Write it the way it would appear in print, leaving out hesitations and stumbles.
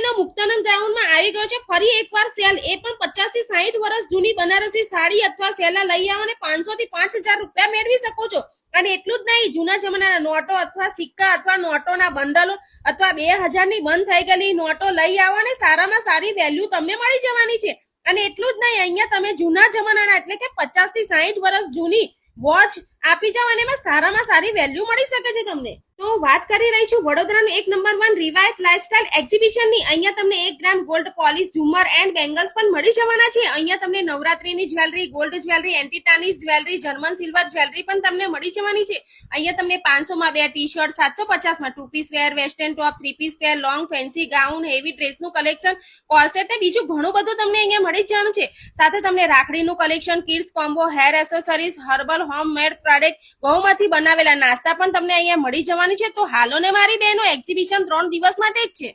તો મુક્તાનંદ ગ્રાઉન્ડમાં આવી ગયો છે ફરી એકવાર સેલ, એ પણ 50 થી 60 વર્ષ જૂની બનારસી સાડી અથવા સેલા લઈ આવો અને 500 થી 5000 રૂપિયા મેળવી શકો છો। અને એટલું જ નહીં, જૂના જમાનાના નોટો અથવા સિક્કા અથવા નોટોના બંડલો અથવા 2000 ની બંધ થઈ ગયેલી નોટો લઈ આવો અને સારામાં સારી વેલ્યુ તમને મળી જવાની છે। અને એટલું જ નહીં, અહીંયા તમે જૂના જમાનાના એટલે કે 50 થી 60 વર્ષ જૂની વોચ આપી જાવ અને એમાં સારામાં સારી વેલ્યુ મળી શકે છે તમને। તો વાત કરી રહી છું વડોદરાનું 1 નંબર 1 રિવાયત લાઇફસ્ટાઇલ એક્ઝિબિશનની। અહીંયા તમને 1 ગ્રામ ગોલ્ડ પોલિશ ઝુમર એન્ડ બેંગલ્સ પણ મળી જવાના છે। અહીંયા તમને નવરાત્રીની jewellery, gold jewellery, anti tarnish jewellery, German silver jewellery પણ તમને મળી જવાની છે। અહીંયા તમને 500 માં 2 ટી-શર્ટ, 750 માં 2 piece wear, western top, 3 piece wear, long fancy gown, heavy ડ્રેસનું કલેક્શન, કોર્સેટ ને બીજું ઘણું બધું તમને અહીંયા મળી જવાનું છે। સાથે તમને રાખડીનું collection, kids combo, hair accessories, herbal homemade product, ઘઉંમાંથી બનાવેલા નાસ્તા પણ તમને અહીંયા મળી જવાનું છે। તો હાલો ને મારી બહેનો, એક્ઝિબિશન 3 દિવસ માટે જ છે।